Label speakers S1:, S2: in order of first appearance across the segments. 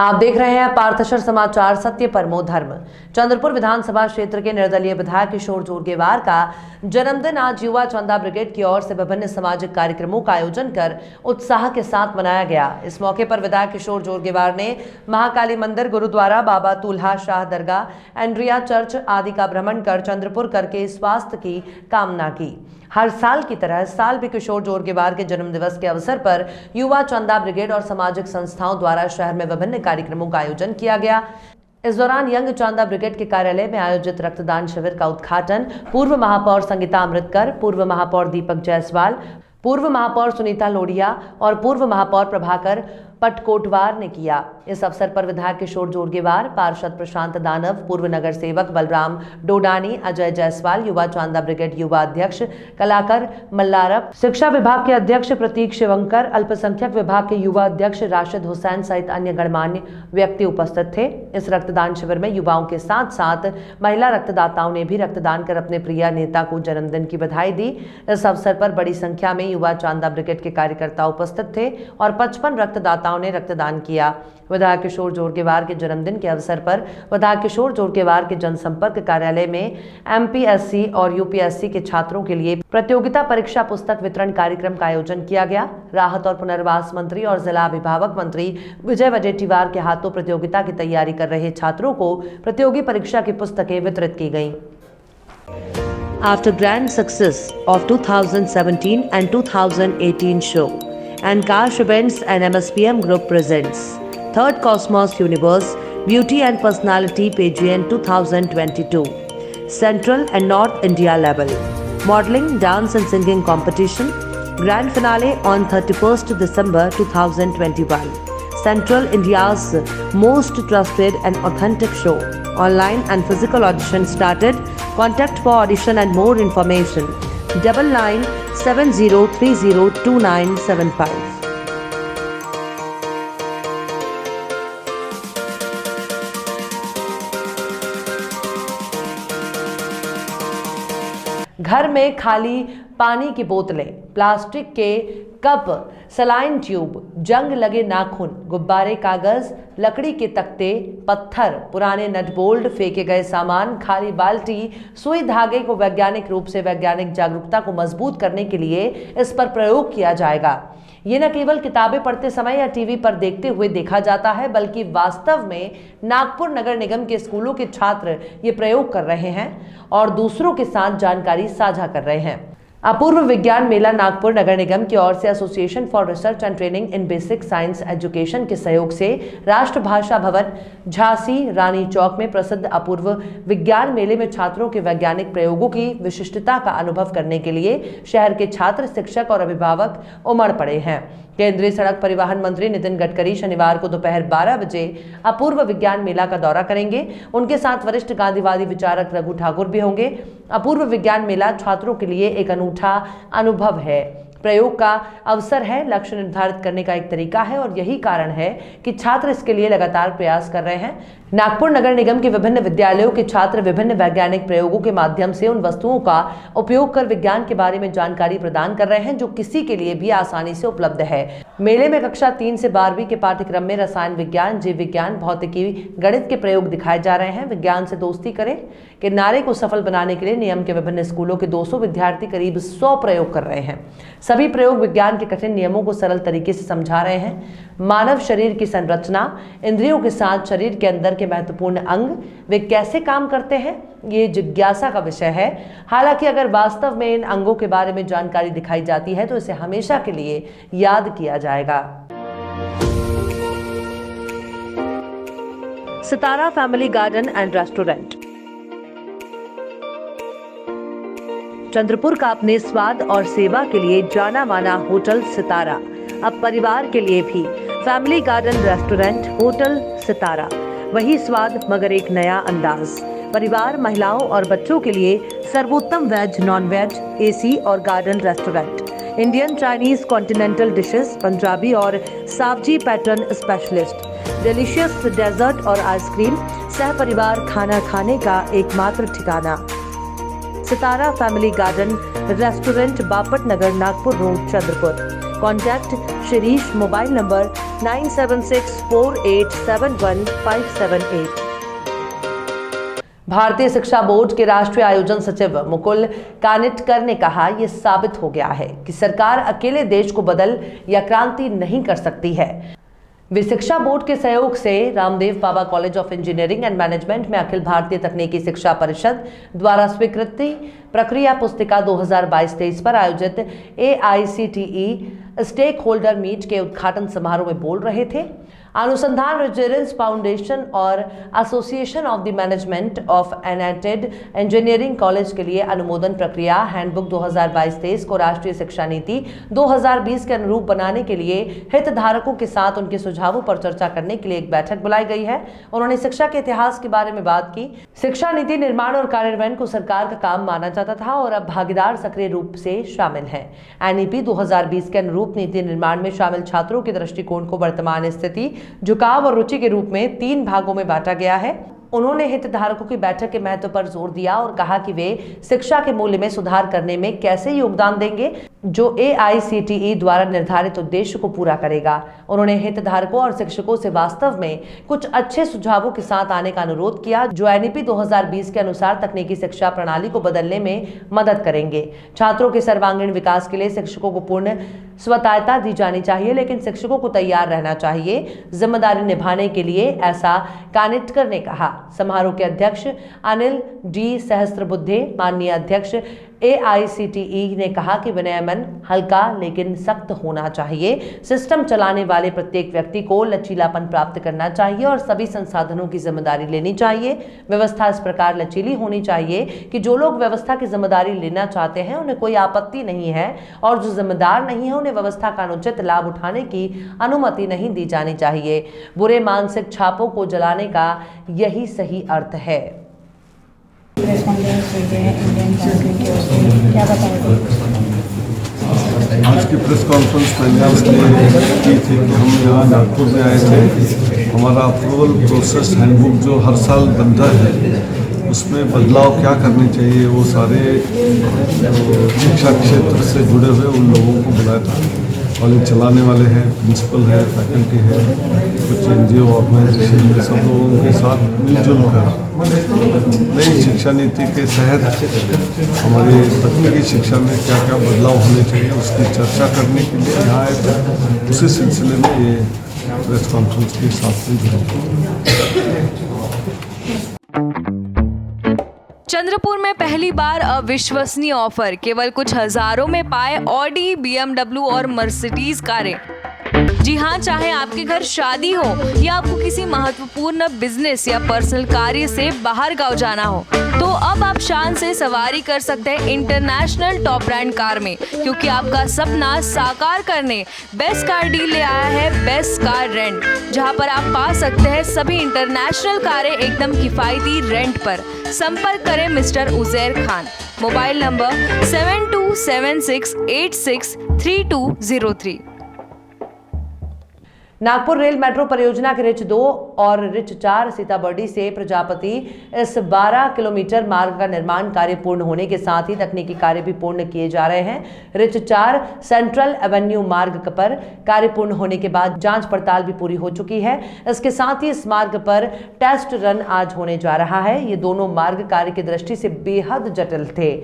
S1: आप देख रहे हैं पार्थशर समाचार, सत्य परमो धर्म। चंद्रपुर विधानसभा क्षेत्र के निर्दलीय विधायक किशोर जोरगेवार का जन्मदिन आज युवा चंदा ब्रिगेड की ओर से विभिन्न सामाजिक कार्यक्रमों का आयोजन कर उत्साह के साथ मनाया गया। इस मौके पर विधायक किशोर जोरगेवार ने महाकाली मंदिर, गुरुद्वारा, बाबा तुल्हा शाह दरगाह, एंड्रिया चर्च आदि का भ्रमण कर चंद्रपुर करके स्वास्थ्य की कामना की। हर साल की तरह इस साल भी किशोर जोरगेवार के जन्मदिवस के अवसर पर युवा चंदा ब्रिगेड और सामाजिक संस्थाओं द्वारा शहर में विभिन्न कार्यक्रमों का आयोजन किया गया। इस दौरान यंग चंदा ब्रिगेड के कार्यालय में आयोजित रक्तदान शिविर का उद्घाटन पूर्व महापौर संगीता अमृतकर, पूर्व महापौर दीपक जायसवाल, पूर्व महापौर सुनीता लोढ़िया और पूर्व महापौर प्रभाकर पटकोटवार ने किया। इस अवसर पर विधायक किशोर जोरगेवार, पार्षद प्रशांत दानव, पूर्व नगर सेवक बलराम डोडानी, अजय जायसवाल, युवा चंदा ब्रिगेड युवा अध्यक्ष कलाकर मल्लारप, शिक्षा विभाग के अध्यक्ष प्रतीक शिवंकर, अल्पसंख्यक विभाग के युवा अध्यक्ष राशिद हुसैन सहित अन्य गणमान्य व्यक्ति उपस्थित थे। इस रक्तदान शिविर में युवाओं के साथ साथ महिला रक्तदाताओं ने भी रक्तदान कर अपने प्रिय नेता को जन्मदिन की बधाई दी। इस अवसर पर बड़ी संख्या में युवा चंदा ब्रिगेड के कार्यकर्ता उपस्थित थे और 55 रक्तदाताओं ने रक्तदान किया। विधायक किशोर जोरगेवार के जन्मदिन के अवसर पर विधायक किशोर जोरगेवार के जनसंपर्क कार्यालय में एमपीएससी और यूपीएससी के छात्रों के लिए प्रतियोगिता परीक्षा पुस्तक वितरण कार्यक्रम का आयोजन किया गया। राहत और पुनर्वास मंत्री और जिला अभिभावक मंत्री विजय वडेट्टीवार के हाथों प्रतियोगिता की तैयारी कर रहे छात्रों को प्रतियोगी परीक्षा की पुस्तकें वितरित की गयी। After grand success of 2017 and 2018 show, and Kash Events and MSPM Group presents Third Cosmos Universe Beauty and Personality Pageant 2022 Central and North India level Modeling, Dance and Singing Competition. Grand finale on 31st December 2021. Central India's most trusted and authentic show. Online and physical audition started. Contact for audition and more information 9970302975. घर में खाली पानी की बोतलें, plastic के cup, saline tube, जंग लगे नाखून, गुब्बारे, कागज, लकड़ी के तख्ते, पत्थर, पुराने नट बोल्ट, फेंके गए सामान, खाली बाल्टी, सुई धागे को वैज्ञानिक रूप से वैज्ञानिक जागरूकता को मजबूत करने के लिए इस पर प्रयोग किया जाएगा। ये न केवल किताबें पढ़ते समय या टीवी पर देखते हुए देखा जाता है, बल्कि वास्तव में नागपुर नगर निगम के स्कूलों के छात्र ये प्रयोग कर रहे हैं और दूसरों के साथ जानकारी साझा कर रहे हैं। अपूर्व विज्ञान मेला नागपुर नगर निगम की ओर से association for research and training in basic science education के सहयोग से राष्ट्रभाषा भवन झांसी रानी चौक में प्रसिद्ध अपूर्व विज्ञान मेले में छात्रों के वैज्ञानिक प्रयोगों की विशिष्टता का अनुभव करने के लिए शहर के छात्र, शिक्षक और अभिभावक उमड़ पड़े हैं। केंद्रीय सड़क परिवहन मंत्री नितिन गडकरी शनिवार को दोपहर 12 बजे अपूर्व विज्ञान मेला का दौरा करेंगे। उनके साथ वरिष्ठ गांधीवादी विचारक रघु ठाकुर भी होंगे। अपूर्व विज्ञान मेला छात्रों के लिए एक अनूठा अनुभव है, प्रयोग का अवसर है, लक्ष्य निर्धारित करने का एक तरीका है और यही कारण है कि छात्र इसके लिए लगातार प्रयास कर रहे हैं। नागपुर नगर निगम के विभिन्न विद्यालयों के छात्र विभिन्न वैज्ञानिक प्रयोगों के माध्यम से उन वस्तुओं का उपयोग कर विज्ञान के बारे में जानकारी प्रदान कर रहे हैं जो किसी के लिए भी आसानी से उपलब्ध है। मेले में कक्षा 3 से 12वीं के पाठ्यक्रम में रसायन विज्ञान, जीव विज्ञान, भौतिकी, गणित के प्रयोग दिखाए जा रहे हैं। विज्ञान से दोस्ती करें के नारे को सफल बनाने के लिए नियम के विभिन्न स्कूलों के 200 विद्यार्थी करीब 100 प्रयोग कर रहे हैं। सभी प्रयोग विज्ञान के कठिन नियमों को सरल तरीके से समझा रहे हैं। मानव शरीर की संरचना, इंद्रियों के साथ शरीर के अंदर के महत्वपूर्ण अंग, वे कैसे काम करते हैं, ये जिज्ञासा का विषय है। हालांकि अगर वास्तव में इन अंगों के बारे में जानकारी दिखाई जाती है तो इसे हमेशा के लिए याद किया जाएगा। Sitara family garden and restaurant. Chandrapur का अपने स्वाद और सेवा के लिए जाना माना होटल सितारा अब परिवार के लिए भी फैमिली गार्डन रेस्टोरेंट होटल सितारा, वही स्वाद मगर एक नया अंदाज। परिवार, महिलाओं और बच्चों के लिए सर्वोत्तम वेज, नॉन वेज, एसी और garden restaurant, Indian, Chinese, continental dishes, Punjabi और Saoji pattern specialist, delicious dessert और आइसक्रीम, सह परिवार खाना खाने का एकमात्र ठिकाना। Sitara family garden restaurant, Bapat Nagar, Nagpur road, Chandrapur. Contact Shirish, mobile number 9764871578। भारतीय शिक्षा बोर्ड के राष्ट्रीय आयोजन सचिव मुकुल कानिटकर ने कहा, यह साबित हो गया है कि सरकार अकेले देश को बदल या क्रांति नहीं कर सकती है। वे शिक्षा बोर्ड के सहयोग से Ramdev Baba college of engineering and management में अखिल भारतीय तकनीकी शिक्षा परिषद द्वारा स्वीकृति प्रक्रिया पुस्तिका 2022-23 पर आयोजित AICTE स्टेक होल्डर मीट के उद्घाटन समारोह में बोल रहे थे। अनुसंधान रेजिडेंस फाउंडेशन और association of the management of unaided engineering college के लिए अनुमोदन प्रक्रिया हैंडबुक 2022-23 को राष्ट्रीय शिक्षा नीति 2020 के अनुरूप बनाने के लिए हितधारकों के साथ उनके सुझावों पर चर्चा करने के लिए एक बैठक बुलाई गई है। उन्होंने शिक्षा के इतिहास के बारे में बात की। शिक्षा नीति निर्माण और कार्यान्वयन को सरकार का काम माना जाता था और अब भागीदार सक्रिय रूप से शामिल हैं। NEP 2020 के अनुरूप नीति निर्माण में शामिल छात्रों के दृष्टिकोण को वर्तमान स्थिति, झुकाव और रुचि के रूप में 3 भागों में बांटा गया है। उन्होंने हितधारकों की बैठक के महत्व पर जोर दिया और कहा कि वे शिक्षा के मूल्य में सुधार करने में कैसे योगदान देंगे जो AICTE द्वारा निर्धारित उद्देश्य को पूरा करेगा। उन्होंने हितधारकों और शिक्षकों से वास्तव में कुछ अच्छे सुझावों के साथ आने का अनुरोध किया जो NEP 2020 के अनुसार तकनीकी शिक्षा प्रणाली को बदलने में मदद करेंगे। छात्रों के सर्वांगीण विकास के लिए शिक्षकों को पूर्ण स्वतंत्रता दी जानी चाहिए, लेकिन शिक्षकों को तैयार रहना चाहिए जिम्मेदारी निभाने के लिए, ऐसा कानिटकर ने कहा। समारोह के अध्यक्ष अनिल D सहस्त्रबुद्धे, माननीय अध्यक्ष AICTE ने कहा कि विनियमन हल्का लेकिन सख्त होना चाहिए। सिस्टम चलाने वाले प्रत्येक व्यक्ति को लचीलापन प्राप्त करना चाहिए और सभी संसाधनों की जिम्मेदारी लेनी चाहिए। व्यवस्था इस प्रकार लचीली होनी चाहिए कि जो लोग व्यवस्था की जिम्मेदारी लेना चाहते हैं उन्हें कोई आपत्ति नहीं है और जो जिम्मेदार नहीं है उन्हें व्यवस्था का अनुचित लाभ उठाने की अनुमति नहीं दी जानी चाहिए। बुरे मानसिक छापों को जलाने का यही सही अर्थ है।
S2: आज की प्रेस कॉन्फ्रेंस मैंने इसलिए की थी कि हम यहाँ नागपुर में आए थे। हमारा अप्रूवल प्रोसेस हैंडबुक जो हर साल बनता है उसमें बदलाव क्या करने चाहिए वो सारे शिक्षा क्षेत्र से जुड़े हुए उन लोगों को बुलाया था। कॉलेज चलाने वाले हैं, प्रिंसिपल है, फैकल्टी है, कुछ NGO ऑर्गेनाइजेशन में सब लोगों के साथ मिलजुल कर नई शिक्षा नीति के तहत हमारी तकनीकी शिक्षा में क्या क्या बदलाव होने चाहिए उसकी चर्चा करने के लिए यहाँ आए थे। उसी सिलसिले में ये प्रेस कॉन्फ्रेंस के साथ में जुड़ा।
S3: चंद्रपुर में पहली बार अविश्वसनीय ऑफर, केवल कुछ हजारों में पाए ऑडी, BMW और मर्सिडीज कारें। जी हाँ, चाहे आपके घर शादी हो या आपको किसी महत्वपूर्ण बिजनेस या पर्सनल कार्य से बाहर गांव जाना हो, तो अब आप शान से सवारी कर सकते हैं इंटरनेशनल टॉप ब्रांड कार में, क्योंकि आपका सपना साकार करने बेस्ट कार डील ले आया है बेस्ट कार रेंट, जहां पर आप पा सकते हैं सभी इंटरनेशनल कारें एकदम किफायती रेंट पर। संपर्क करें mister Uzair Khan, mobile number 7276863203।
S1: Nagpur rail metro परियोजना के रिच 2 और रिच 4 सीताबर्डी से प्रजापति इस 12 किलोमीटर मार्ग का निर्माण कार्य पूर्ण होने के साथ ही तकनीकी कार्य भी पूर्ण किए जा रहे हैं। रिच 4 सेंट्रल एवेन्यू मार्ग पर कार्य पूर्ण होने के बाद जांच पड़ताल भी पूरी हो चुकी है। इसके साथ ही इस मार्ग पर टेस्ट रन आज होने जा रहा है। ये दोनों मार्ग कार्य की दृष्टि से बेहद जटिल थे।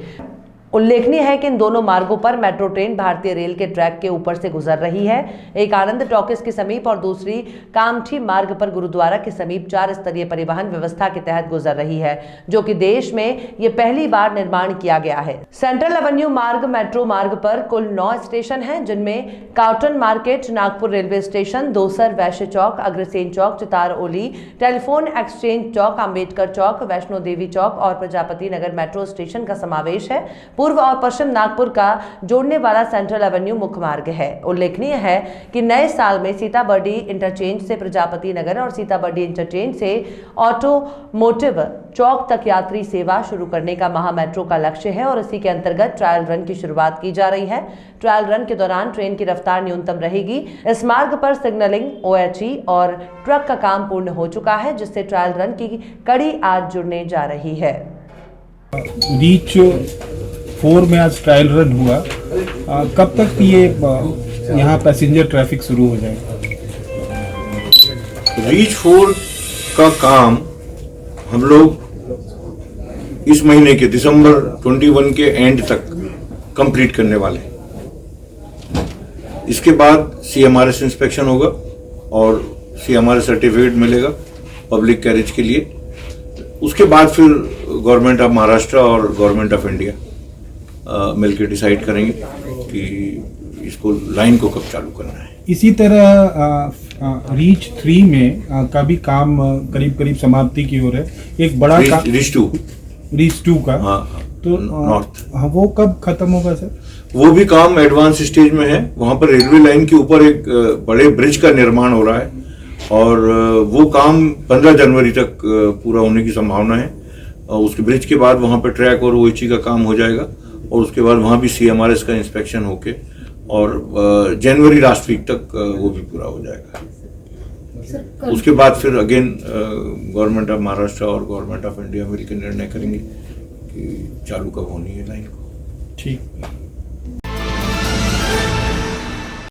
S1: उल्लेखनीय है कि इन दोनों मार्गों पर मेट्रो ट्रेन भारतीय रेल के ट्रैक के ऊपर से गुजर रही है। एक आनंद टॉकीज के समीप और दूसरी कामठी मार्ग पर गुरुद्वारा के समीप 4 स्तरीय परिवहन व्यवस्था के तहत गुजर रही है, जो कि देश में ये पहली बार निर्माण किया गया है। सेंट्रल एवेन्यू मार्ग मेट्रो मार्ग पर कुल 9 स्टेशन हैं, जिनमें cotton market, Nagpur railway station, दोसर, वैश्य चौक, अग्रसेन चौक, चितारओली, टेलीफोन एक्सचेंज चौक, अंबेडकर चौक, वैष्णो देवी चौक और प्रजापति नगर मेट्रो स्टेशन का समावेश है। पूर्व और पश्चिम नागपुर का जोड़ने वाला सेंट्रल एवेन्यू मुख्य मार्ग है। उल्लेखनीय है कि नए साल में सीताबर्डी इंटरचेंज से प्रजापति नगर और सीताबर्डी इंटरचेंज से ऑटोमोटिव चौक तक यात्री सेवा शुरू करने का महा मेट्रो का लक्ष्य है और इसी के अंतर्गत ट्रायल रन की शुरुआत की जा रही है। ट्रायल रन के दौरान ट्रेन की रफ्तार न्यूनतम रहेगी। इस मार्ग पर सिग्नलिंग, OHE और ट्रक का काम पूर्ण हो चुका है, जिससे ट्रायल रन की कड़ी आज जुड़ने जा रही है।
S4: रीच 4 में आज ट्रायल रन हुआ। कब तक ये यहाँ पैसेंजर ट्रैफिक शुरू हो जाएगा?
S5: रीच 4 का काम हम लोग इस महीने के दिसंबर 21 के एंड तक कंप्लीट करने वाले हैं। इसके बाद CMRS इंस्पेक्शन होगा और CMRS सर्टिफिकेट मिलेगा पब्लिक कैरेज के लिए। उसके बाद फिर गवर्नमेंट ऑफ महाराष्ट्र और गवर्नमेंट ऑफ इंडिया मिलकर डिसाइड करेंगे कि इसको लाइन को कब चालू करना है।
S4: इसी तरह रीच 3 में का भी काम करीब समाप्ति की ओर है। एक बड़ा रीच 2 का
S5: हाँ,
S4: तो
S5: नॉर्थ
S4: वो कब खत्म होगा सर?
S5: वो भी काम एडवांस स्टेज में है। वहां पर रेलवे लाइन के ऊपर एक बड़े ब्रिज का निर्माण हो रहा है और वो काम 15 जनवरी तक पूरा होने की संभावना है। उसके ब्रिज के बाद वहां पर ट्रैक और OHE का काम हो जाएगा और उसके बाद वहां भी CMRS का इंस्पेक्शन होके और जनवरी लास्ट वीक तक वो भी पूरा हो जाएगा। उसके बाद फिर अगेन गवर्नमेंट ऑफ महाराष्ट्र और गवर्नमेंट ऑफ इंडिया मिलकर निर्णय करेंगे कि चालू कब होनी है लाइन को।
S4: ठीक।